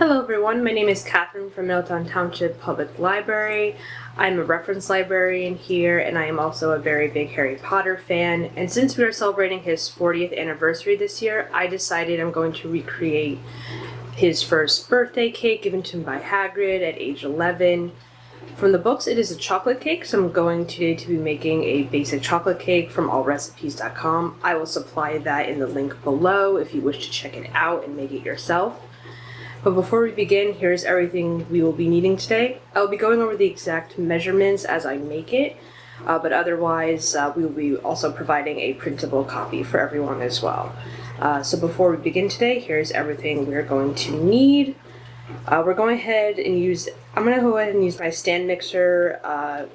Hello everyone, my name is Catherine from Middletown Township Public Library. I'm a reference librarian here, and I am also a very big Harry Potter fan. And since we are celebrating his 40th anniversary this year, I decided I'm going to recreate his first birthday cake given to him by Hagrid at age 11. From the books, it is a chocolate cake, so I'm going today to be making a basic chocolate cake from allrecipes.com. I will supply that in the link below if you wish to check it out and make it yourself. But before we begin, here's everything we will be needing today. I'll be going over the exact measurements as I make it, but otherwise we will be also providing a printable copy for everyone as well. So before we begin today, here's everything we're going to need. I'm going to go ahead and use my stand mixer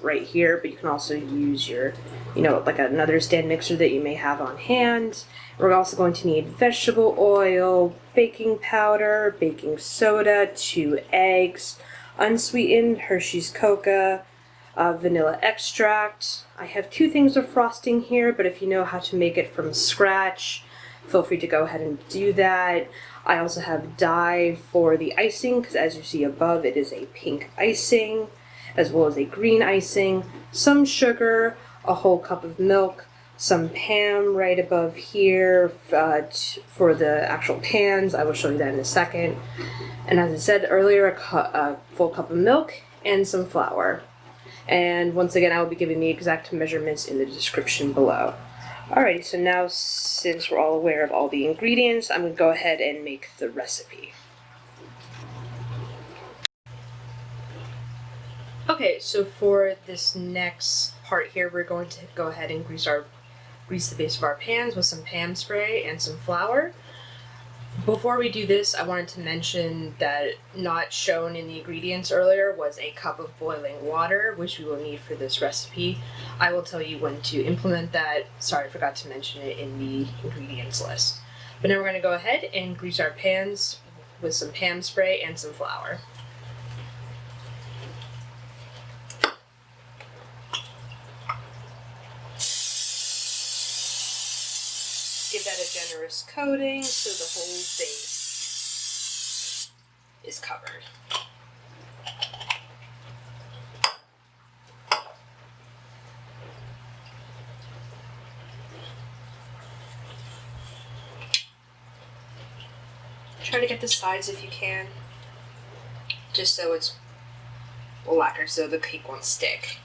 right here, but you can also use your, like another stand mixer that you may have on hand. We're also going to need vegetable oil, baking powder, baking soda, 2 eggs, unsweetened Hershey's Cocoa, vanilla extract. I have 2 things of frosting here, but if you know how to make it from scratch, feel free to go ahead and do that. I also have dye for the icing, because as you see above, it is a pink icing, as well as a green icing, some sugar, a whole cup of milk, some Pam right above here for the actual pans. I will show you that in a second. And as I said earlier, a full cup of milk and some flour. And once again, I will be giving the exact measurements in the description below. Alrighty, so now since we're all aware of all the ingredients, I'm going to go ahead and make the recipe. Okay, so for this next part here, we're going to go ahead and grease the base of our pans with some Pam spray and some flour. Before we do this, I wanted to mention that not shown in the ingredients earlier was a cup of boiling water, which we will need for this recipe. I will tell you when to implement that. Sorry, I forgot to mention it in the ingredients list. But now we're going to go ahead and grease our pans with some Pam spray and some flour. Give that a generous coating so the whole base is covered. Try to get the sides if you can, just so it's lacquered so the cake won't stick.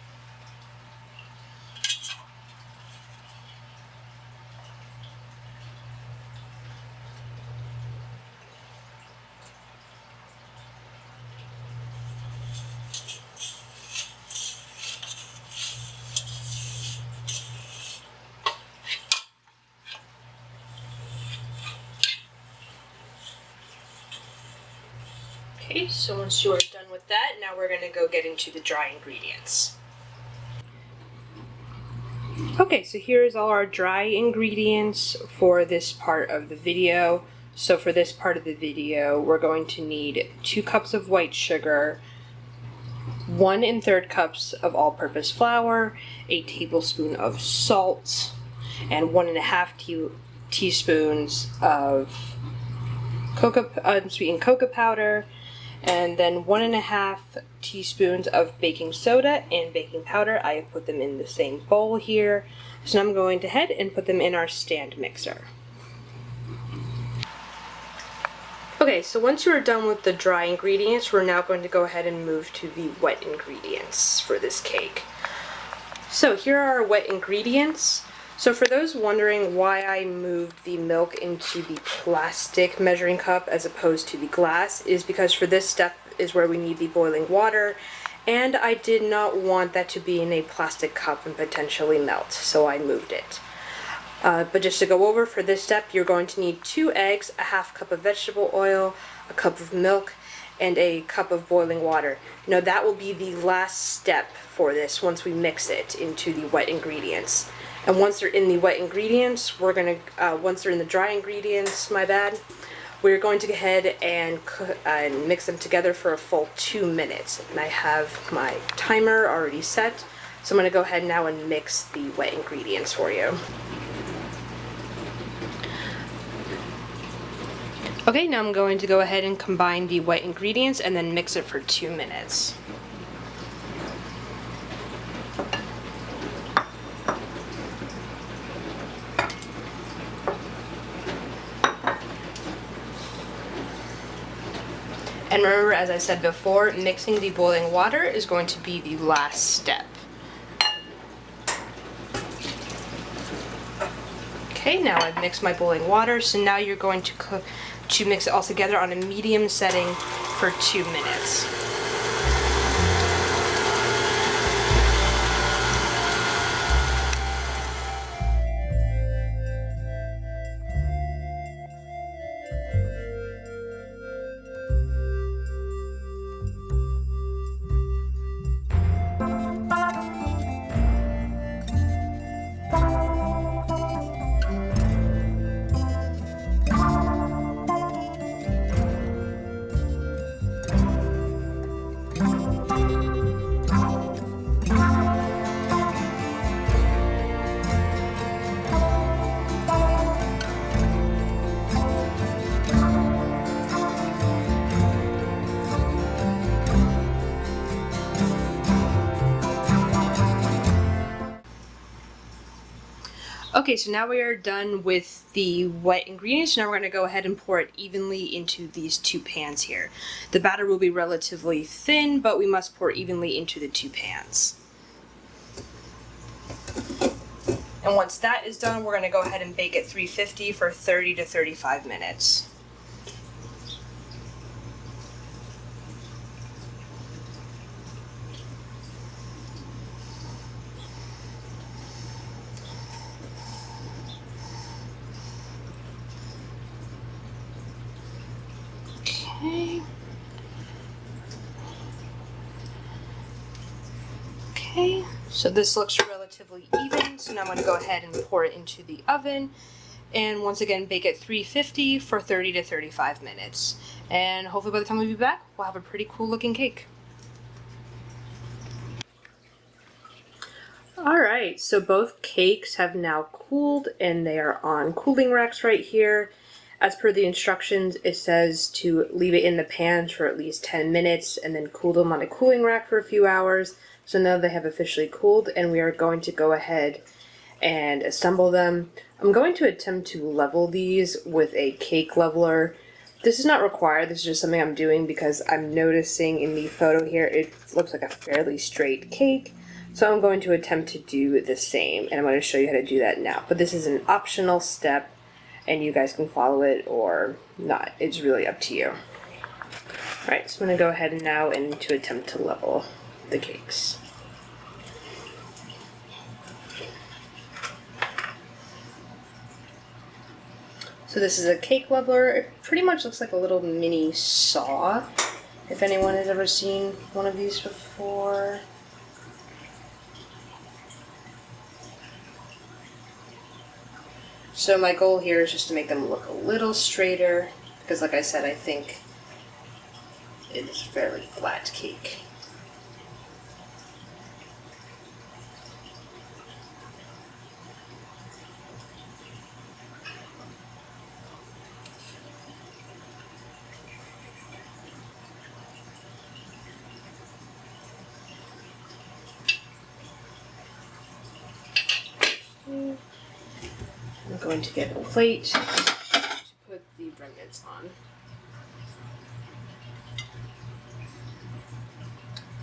Okay, so once you are done with that, now we're going to go get into the dry ingredients. Okay, so here's all our dry ingredients for this part of the video. So for this part of the video, we're going to need 2 cups of white sugar, 1 1/3 cups of all-purpose flour, a tablespoon of salt, and 1 1/2 teaspoons of unsweetened cocoa powder, and then 1 1/2 teaspoons of baking soda and baking powder. I have put them in the same bowl here. So now I'm going to head and put them in our stand mixer. Okay, so once you are done with the dry ingredients, we're now going to go ahead and move to the wet ingredients for this cake. So here are our wet ingredients. So for those wondering why I moved the milk into the plastic measuring cup as opposed to the glass, is because for this step is where we need the boiling water, and I did not want that to be in a plastic cup and potentially melt, so I moved it. But just to go over, for this step you're going to need 2 eggs, a 1/2 cup of vegetable oil, a cup of milk, and a cup of boiling water. Now that will be the last step for this once we mix it into the wet ingredients. And once they're in the wet ingredients, once they're in the dry ingredients, we're going to go ahead and mix them together for a full 2 minutes. And I have my timer already set, so I'm going to go ahead now and mix the wet ingredients for you. Okay, now I'm going to go ahead and combine the wet ingredients and then mix it for 2 minutes. And remember, as I said before, mixing the boiling water is going to be the last step. Okay, now I've mixed my boiling water, so now you're going to mix it all together on a medium setting for 2 minutes. Okay, so now we are done with the wet ingredients. Now we're going to go ahead and pour it evenly into these 2 pans here. The batter will be relatively thin, but we must pour evenly into the 2 pans. And once that is done, we're going to go ahead and bake at 350 for 30 to 35 minutes. Okay, so this looks relatively even, so now I'm going to go ahead and pour it into the oven, and once again bake at 350 for 30 to 35 minutes. And hopefully by the time we be back, we'll have a pretty cool looking cake. Alright, so both cakes have now cooled and they are on cooling racks right here. As per the instructions, it says to leave it in the pans for at least 10 minutes and then cool them on a cooling rack for a few hours. So now they have officially cooled and we are going to go ahead and assemble them. I'm going to attempt to level these with a cake leveler. This is not required, this is just something I'm doing because I'm noticing in the photo here it looks like a fairly straight cake. So I'm going to attempt to do the same, and I'm going to show you how to do that now. But this is an optional step, and you guys can follow it or not. It's really up to you. Alright, so I'm going to go ahead now and to attempt to level the cakes. So this is a cake leveler. It pretty much looks like a little mini saw, if anyone has ever seen one of these before. So my goal here is just to make them look a little straighter, because like I said, I think it is a fairly flat cake. I'm going to get a plate to put the remnants on.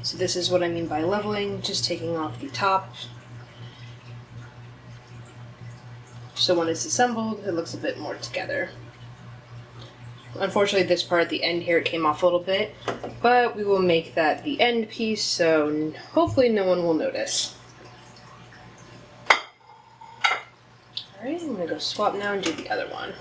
So this is what I mean by leveling, just taking off the top. So when it's assembled, it looks a bit more together. Unfortunately, this part at the end here, it came off a little bit, but we will make that the end piece, so hopefully no one will notice. Alright, I'm going to go swap now and do the other one.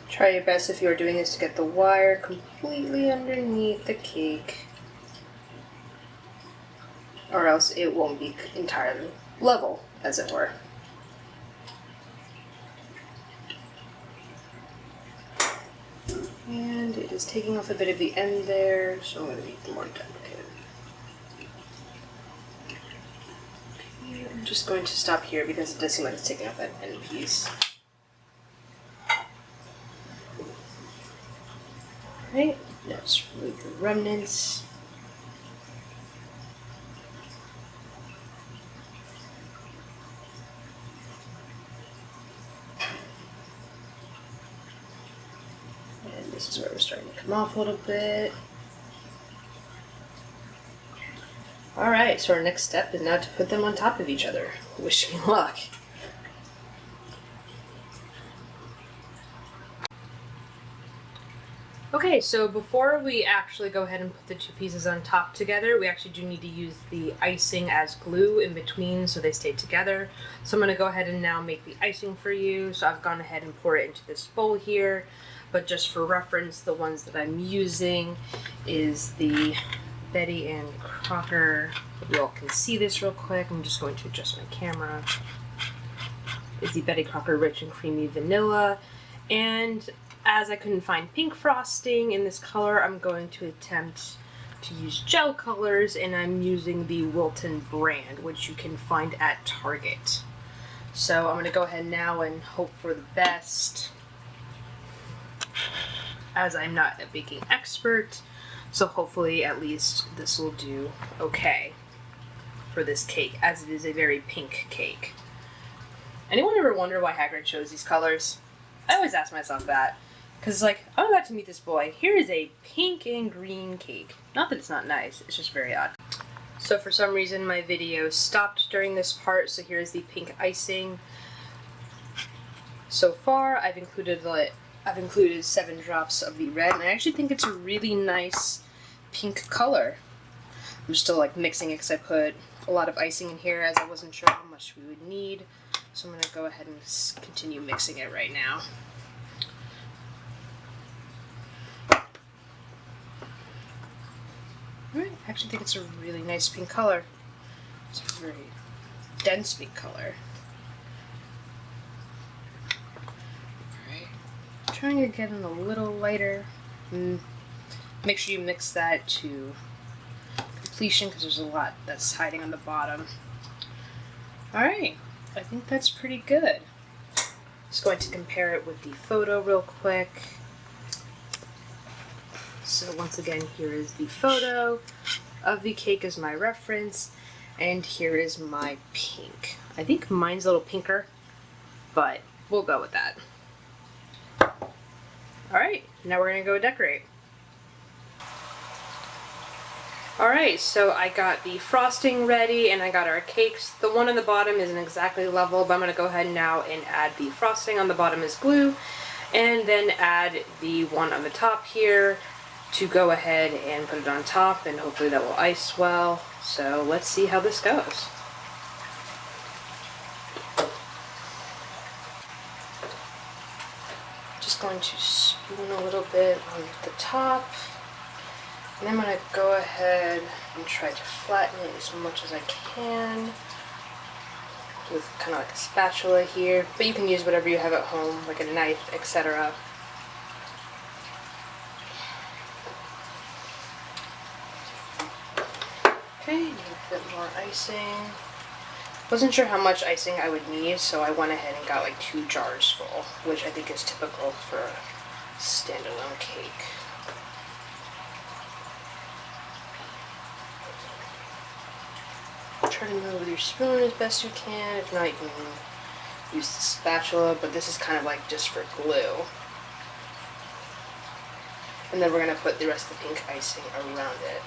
Try your best if you are doing this to get the wire completely underneath the cake. or else it won't be entirely level, as it were. And it is taking off a bit of the end there, so I'm going to make it more delicate. Okay, I'm just going to stop here because it does seem like it's taking off that end piece. Alright, now just remove the remnants. And this is where we're starting to come off a little bit. Alright, so our next step is now to put them on top of each other. Wish me luck. Okay, so before we actually go ahead and put the two pieces on top together, we actually do need to use the icing as glue in between so they stay together. So I'm going to go ahead and now make the icing for you. So I've gone ahead and poured it into this bowl here, but just for reference, the ones that I'm using is the Betty and Crocker. You all can see this real quick. I'm just going to adjust my camera. Is the Betty Crocker Rich and Creamy Vanilla. And as I couldn't find pink frosting in this color, I'm going to attempt to use gel colors, and I'm using the Wilton brand, which you can find at Target. So I'm going to go ahead now and hope for the best, as I'm not a baking expert, so hopefully at least this will do okay for this cake, as it is a very pink cake. Anyone ever wonder why Hagrid chose these colors? I always ask myself that. Because, like, I'm about to meet this boy. Here is a pink and green cake. Not that it's not nice, it's just very odd. So for some reason my video stopped during this part, so here's the pink icing. So far I've included 7 drops of the red, and I actually think it's a really nice pink color. I'm still like mixing it because I put a lot of icing in here as I wasn't sure how much we would need. So I'm going to go ahead and continue mixing it right now. I actually think it's a really nice pink color. It's a very dense pink color. Alright, trying to get in a little lighter. Make sure you mix that to completion because there's a lot that's hiding on the bottom. Alright, I think that's pretty good. Just going to compare it with the photo real quick. So once again, here is the photo of the cake as my reference, and here is my pink. I think mine's a little pinker, but we'll go with that. Alright, now we're going to go decorate. Alright, so I got the frosting ready and I got our cakes. The one on the bottom isn't exactly level, but I'm going to go ahead now and add the frosting on the bottom as glue, and then add the one on the top here to go ahead and put it on top, and hopefully that will ice well. So let's see how this goes. Just going to spoon a little bit on the top, and I'm going to go ahead and try to flatten it as much as I can with kind of like a spatula here, but you can use whatever you have at home, like a knife, etc. Okay, need a bit more icing. Wasn't sure how much icing I would need, so I went ahead and got like 2 jars full, which I think is typical for a standalone cake. Try to move with your spoon as best you can. If not, you can use the spatula, but this is kind of like just for glue. And then we're going to put the rest of the pink icing around it.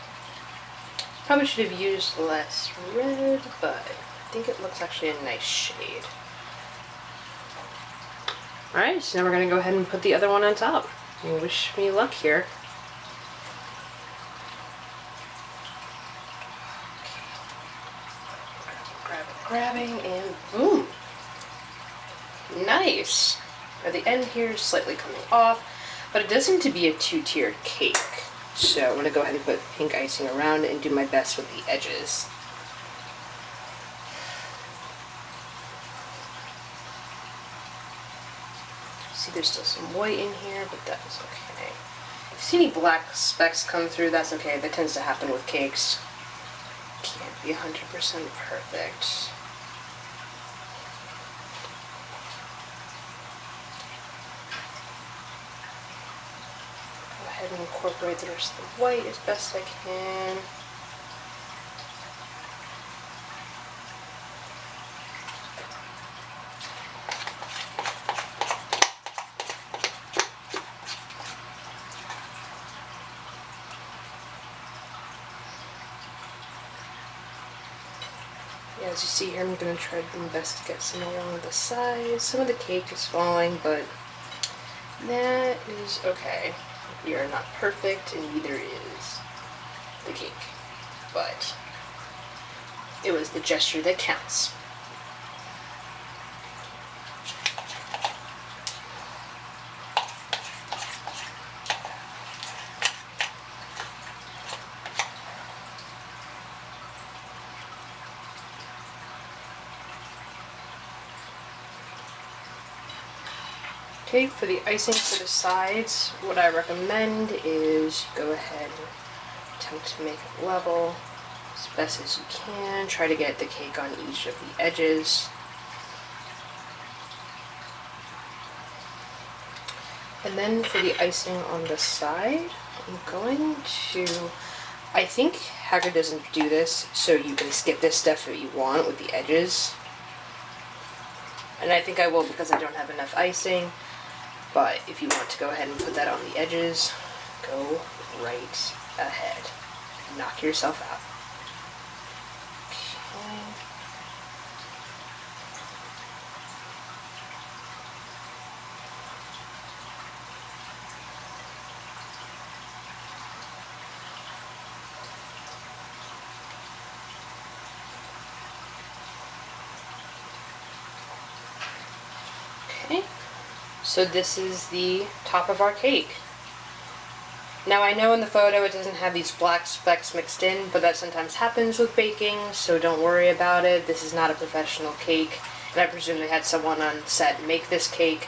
Probably should have used less red, but I think it looks actually a nice shade. Alright, so now we're going to go ahead and put the other one on top. Wish me luck here. Grabbing, and boom! Nice! Now the end here is slightly coming off, but it does seem to be a 2-tiered cake. So I'm going to go ahead and put pink icing around it and do my best with the edges. See, there's still some white in here, but that's okay. If you see any black specks come through, that's okay. That tends to happen with cakes. Can't be 100% perfect. Go ahead and incorporate the rest of the white as best I can. As you see here, I'm going to try to do my best to get some along the sides. Some of the cake is falling, but that is okay. We are not perfect, and neither is the cake. But it was the gesture that counts. Okay, for the icing for the sides, what I recommend is go ahead and attempt to make it level as best as you can. Try to get the cake on each of the edges. And then for the icing on the side, I'm going to, I think Hagrid doesn't do this, so you can skip this stuff if you want with the edges. And I think I will because I don't have enough icing. But if you want to go ahead and put that on the edges, go right ahead. Knock yourself out. Okay. Okay. So this is the top of our cake. Now I know in the photo it doesn't have these black specks mixed in, but that sometimes happens with baking, so don't worry about it. This is not a professional cake, and I presume they had someone on set make this cake.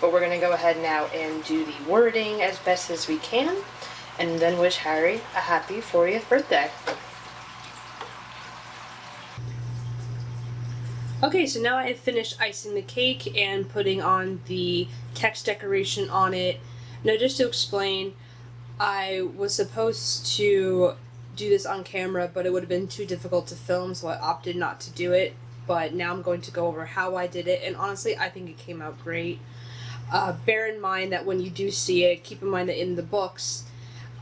But we're going to go ahead now and do the wording as best as we can, and then wish Harry a happy 40th birthday. Okay, so now I have finished icing the cake and putting on the text decoration on it. Now just to explain, I was supposed to do this on camera, but it would have been too difficult to film, so I opted not to do it. But now I'm going to go over how I did it, and honestly, I think it came out great. Bear in mind that when you do see it, keep in mind that in the books,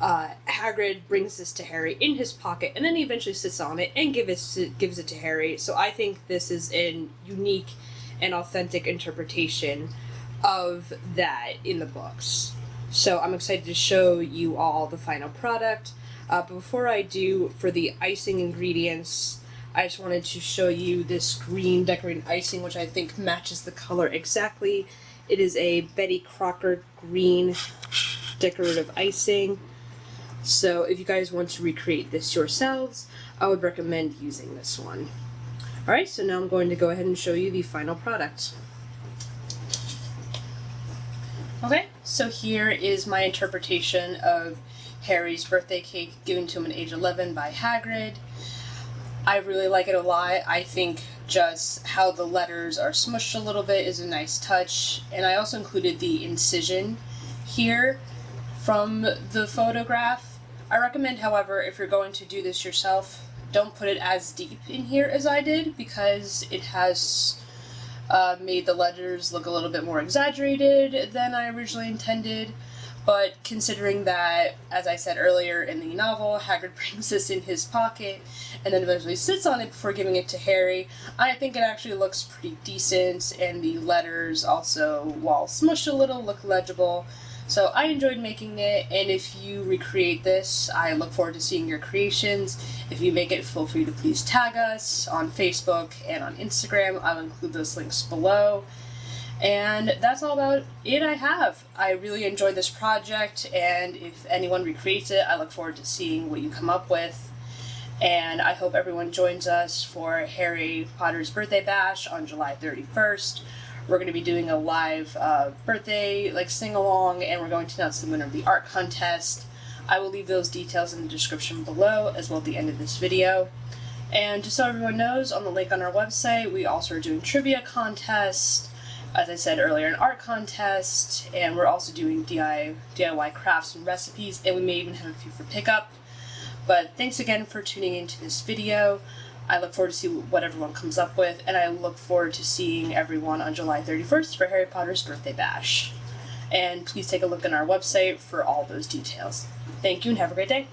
Hagrid brings this to Harry in his pocket, and then he eventually sits on it and gives it to Harry. So I think this is a unique and authentic interpretation of that in the books. So I'm excited to show you all the final product. But before I do, for the icing ingredients, I just wanted to show you this green decorated icing, which I think matches the color exactly. It is a Betty Crocker green decorative icing. So if you guys want to recreate this yourselves, I would recommend using this one. Alright, so now I'm going to go ahead and show you the final product. Okay, so here is my interpretation of Harry's birthday cake given to him at age 11 by Hagrid. I really like it a lot. I think just how the letters are smushed a little bit is a nice touch. And I also included the incision here from the photograph. I recommend, however, if you're going to do this yourself, don't put it as deep in here as I did, because it has made the letters look a little bit more exaggerated than I originally intended. But considering that, as I said earlier in the novel, Hagrid brings this in his pocket and then eventually sits on it before giving it to Harry, I think it actually looks pretty decent, and the letters also, while smushed a little, look legible. So I enjoyed making it, and if you recreate this, I look forward to seeing your creations. If you make it, feel free to please tag us on Facebook and on Instagram. I'll include those links below. And that's all about it I have. I really enjoyed this project, and if anyone recreates it, I look forward to seeing what you come up with. And I hope everyone joins us for Harry Potter's birthday bash on July 31st. We're going to be doing a live birthday sing-along, and we're going to announce the winner of the art contest. I will leave those details in the description below, as well at the end of this video. And just so everyone knows, on the link on our website, we also are doing trivia contests, as I said earlier, an art contest, and we're also doing DIY crafts and recipes, and we may even have a few for pickup. But thanks again for tuning into this video. I look forward to see what everyone comes up with, and I look forward to seeing everyone on July 31st for Harry Potter's Birthday Bash. And please take a look on our website for all those details. Thank you and have a great day.